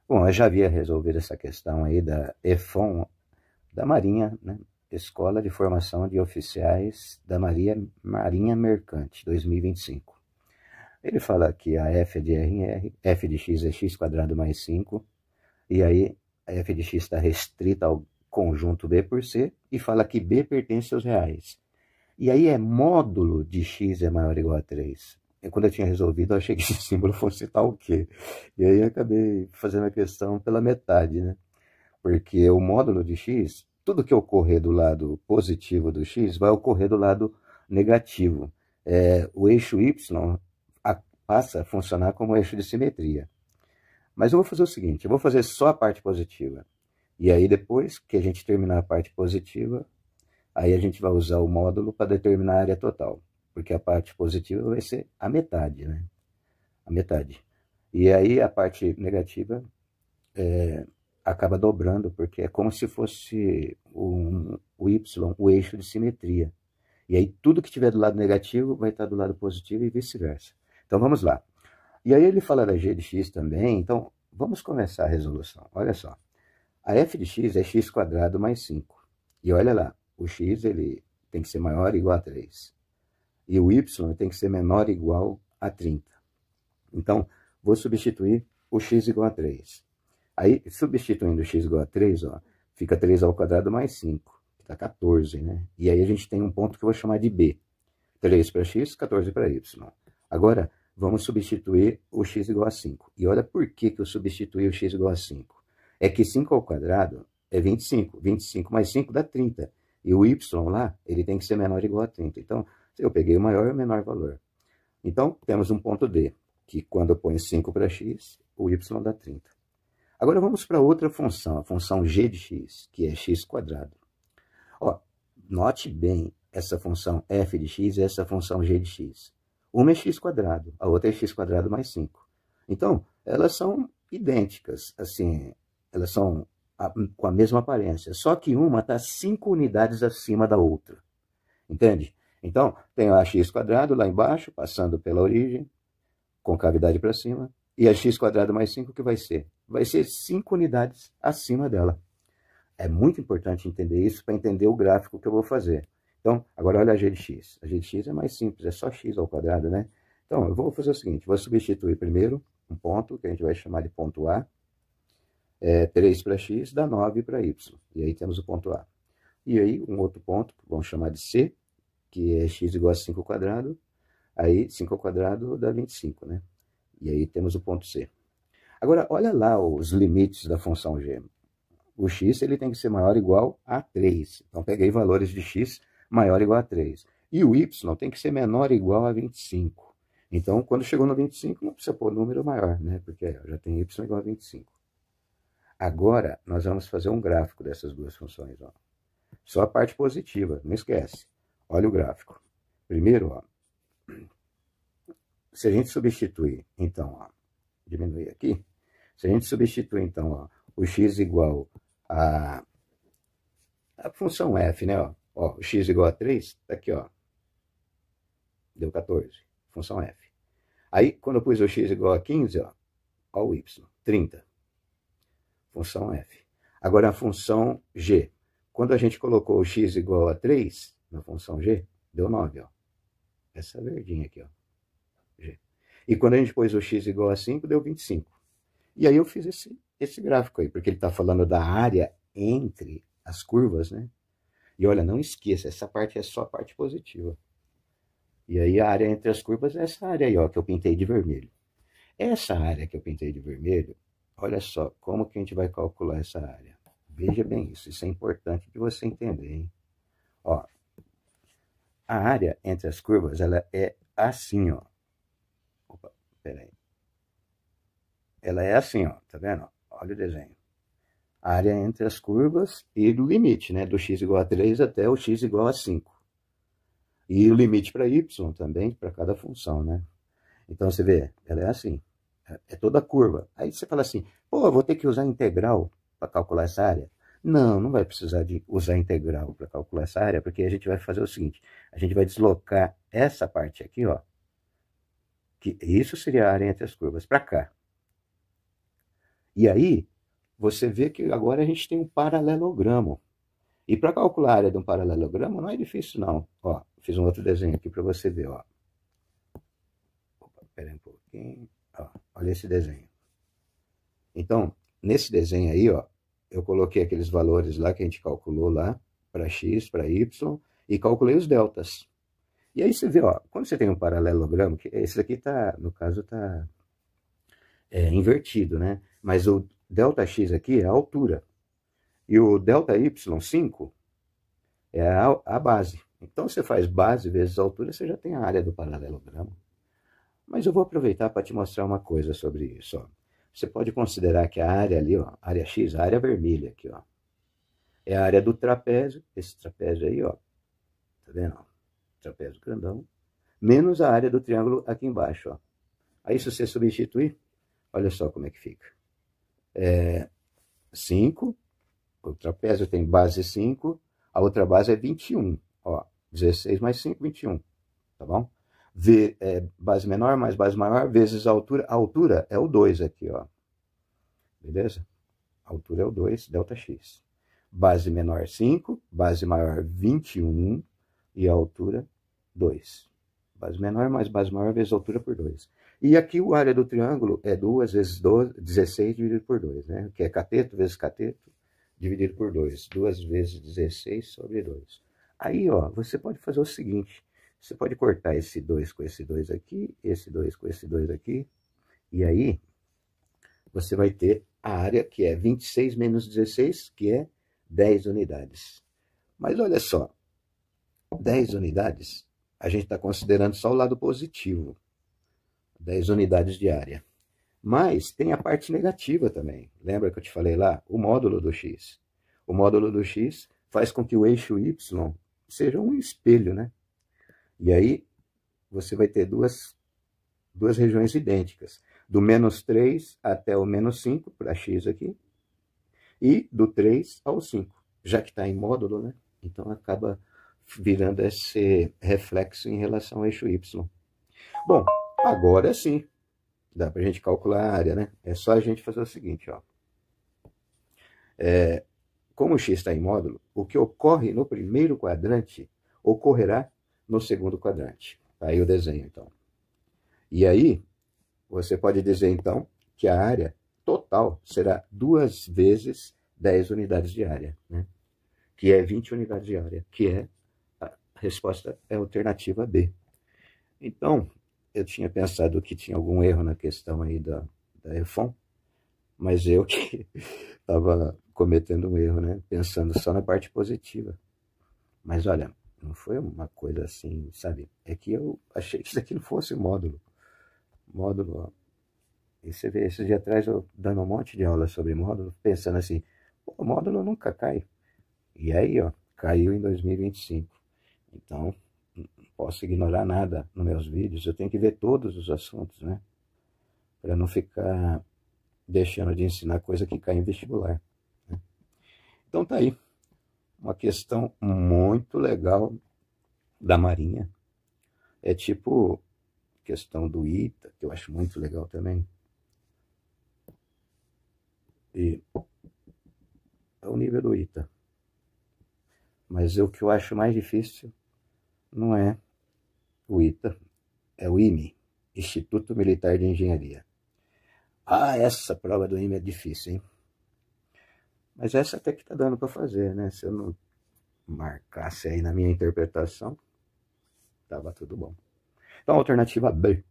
Bom, eu já havia resolvido essa questão aí da EFON, da Marinha, né? Escola de Formação de Oficiais da Marinha Mercante, 2025. Ele fala que a F é de R em R, F de X é X quadrado mais 5, e aí a F de X está restrita ao conjunto B por C, e fala que B pertence aos reais. E aí é módulo de X é maior ou igual a 3. E quando eu tinha resolvido, eu achei que esse símbolo fosse tal o quê? E aí eu acabei fazendo a questão pela metade, né? Porque o módulo de X, tudo que ocorrer do lado positivo do X vai ocorrer do lado negativo. O eixo Y passa a funcionar como eixo de simetria. Mas eu vou fazer o seguinte, eu vou fazer só a parte positiva. E aí depois que a gente terminar a parte positiva, aí a gente vai usar o módulo para determinar a área total. Porque a parte positiva vai ser a metade, né? A metade. E aí a parte negativa acaba dobrando, porque é como se fosse o Y, o eixo de simetria. E aí tudo que tiver do lado negativo vai estar do lado positivo e vice-versa. Então vamos lá. E aí ele fala da G de X também, então vamos começar a resolução. Olha só. A F de X é X quadrado mais 5. E olha lá, o X ele tem que ser maior ou igual a 3. E o Y tem que ser menor ou igual a 30. Então, vou substituir o X igual a 3. Aí, substituindo o X igual a 3, ó, fica 3 ao quadrado mais 5, que dá 14, né? E aí a gente tem um ponto que eu vou chamar de B. 3 para X, 14 para Y. Agora, vamos substituir o X igual a 5. E olha por que eu substituí o X igual a 5. É que 5 ao quadrado é 25. 25 mais 5 dá 30. E o Y lá, ele tem que ser menor ou igual a 30. Então, eu peguei o maior e o menor valor. Então, temos um ponto D, que quando eu ponho 5 para X, o Y dá 30. Agora vamos para outra função, a função g de x, que é x quadrado. Ó, note bem essa função f de x e essa função g de x. Uma é x quadrado, a outra é x quadrado mais 5. Então, elas são idênticas, assim, elas são com a mesma aparência, só que uma está 5 unidades acima da outra. Entende? Então, tem a x quadrado lá embaixo, passando pela origem, com cavidade para cima, e a x quadrado mais 5 que vai ser? Vai ser 5 unidades acima dela. É muito importante entender isso para entender o gráfico que eu vou fazer. Então, agora olha a g de x. A g de x é mais simples, é só x ao quadrado, né? Então, eu vou fazer o seguinte, vou substituir primeiro um ponto, que a gente vai chamar de ponto A. 3 para x dá 9 para y. E aí temos o ponto A. E aí, um outro ponto, vamos chamar de C, que é x igual a 5 ao quadrado. Aí, 5 ao quadrado dá 25, né? E aí temos o ponto C. Agora, olha lá os limites da função g. O x ele tem que ser maior ou igual a 3. Então, peguei valores de x maior ou igual a 3. E o y tem que ser menor ou igual a 25. Então, quando chegou no 25, não precisa pôr número maior, né? Porque já tem y igual a 25. Agora, nós vamos fazer um gráfico dessas duas funções. Ó. Só a parte positiva, não esquece. Olha o gráfico. Primeiro, ó, se a gente substituir, então, ó, diminuir aqui, se a gente substituir, então, ó, o x igual a função f, né? Ó, o x igual a 3, tá aqui, ó, deu 14, função f. Aí, quando eu pus o x igual a 15, ó o y, 30, função f. Agora, a função g. Quando a gente colocou o x igual a 3 na função g, deu 9, ó. Essa verdinha aqui, ó. G. E quando a gente pôs o x igual a 5, deu 25. E aí eu fiz esse gráfico aí, porque ele está falando da área entre as curvas, né? E olha, não esqueça, essa parte é só a parte positiva. E aí a área entre as curvas é essa área aí, ó, que eu pintei de vermelho. Essa área que eu pintei de vermelho, olha só, como que a gente vai calcular essa área? Veja bem isso é importante de você entender, hein? Ó, a área entre as curvas, ela é assim, ó. Opa, peraí. Ela é assim, ó, tá vendo? Olha o desenho. A área entre as curvas e o limite, né? Do x igual a 3 até o x igual a 5. E o limite para y também, para cada função, né? Então, você vê, ela é assim. É toda curva. Aí você fala assim, pô, eu vou ter que usar integral para calcular essa área? Não, não vai precisar de usar integral para calcular essa área, porque a gente vai fazer o seguinte, a gente vai deslocar essa parte aqui, ó, que isso seria a área entre as curvas, para cá. E aí, você vê que agora a gente tem um paralelogramo. E para calcular a área de um paralelogramo não é difícil, não. Ó, fiz um outro desenho aqui para você ver, ó. Opa, espera um pouquinho. Ó, olha esse desenho. Então, nesse desenho aí, ó, eu coloquei aqueles valores lá que a gente calculou lá, para x, para y, e calculei os deltas. E aí você vê, ó, quando você tem um paralelogramo, que esse aqui tá, no caso, tá invertido, né? Mas o ΔX aqui é a altura. E o ΔY5 é a base. Então, você faz base vezes altura, você já tem a área do paralelogramo. Mas eu vou aproveitar para te mostrar uma coisa sobre isso, ó. Você pode considerar que a área ali, ó, área X, a área vermelha aqui, ó, é a área do trapézio, esse trapézio aí, ó, tá vendo? Trapézio grandão, menos a área do triângulo aqui embaixo, ó. Aí, se você substituir, olha só como é que fica. 5, o trapézio tem base 5, a outra base é 21, ó, 16 mais 5, 21, tá bom? Base menor mais base maior vezes a altura é o 2 aqui, ó, beleza? A altura é o 2, ΔX. Base menor 5, base maior 21 e a altura 2. Base menor mais base maior vezes a altura por 2. E aqui a área do triângulo é 2 vezes 12, 16 dividido por 2, né? Que é cateto vezes cateto dividido por 2. 2 vezes 16 sobre 2. Aí, ó, você pode fazer o seguinte. Você pode cortar esse 2 com esse 2 aqui, esse 2 com esse 2 aqui. E aí, você vai ter a área que é 26 menos 16, que é 10 unidades. Mas olha só, 10 unidades, a gente está considerando só o lado positivo. 10 unidades de área. Mas tem a parte negativa também. Lembra que eu te falei lá? O módulo do x. O módulo do x faz com que o eixo y seja um espelho, né? E aí, você vai ter duas regiões idênticas. Do menos 3 até o menos 5, para x aqui. E do 3 ao 5. Já que está em módulo, né? Então, acaba virando esse reflexo em relação ao eixo y. Bom, agora sim. Dá para a gente calcular a área, né? É só a gente fazer o seguinte, ó. Como o x está em módulo, o que ocorre no primeiro quadrante ocorrerá no segundo quadrante. Aí o desenho, então. E aí, você pode dizer, então, que a área total será 2 vezes 10 unidades de área, né? Que é 20 unidades de área, que é a resposta é a alternativa B. Então, eu tinha pensado que tinha algum erro na questão aí da EFON, mas eu que estava cometendo um erro, né? Pensando só na parte positiva. Mas olha, não foi uma coisa assim, sabe? É que eu achei que isso aqui não fosse módulo. Módulo, ó. E você vê, esses dias atrás eu dando um monte de aula sobre módulo, pensando assim, o módulo nunca cai. E aí, ó, caiu em 2025. Então, não posso ignorar nada nos meus vídeos, eu tenho que ver todos os assuntos, né? Para não ficar deixando de ensinar coisa que cai em vestibular, né? Então tá aí, uma questão muito legal da Marinha. É tipo questão do ITA, que eu acho muito legal também. E é o nível do ITA. Mas o que eu acho mais difícil não é o ITA, é o IME, Instituto Militar de Engenharia. Ah, essa prova do IME é difícil, hein? Mas essa até que tá dando para fazer, né? Se eu não marcasse aí na minha interpretação, tava tudo bom. Então, alternativa B.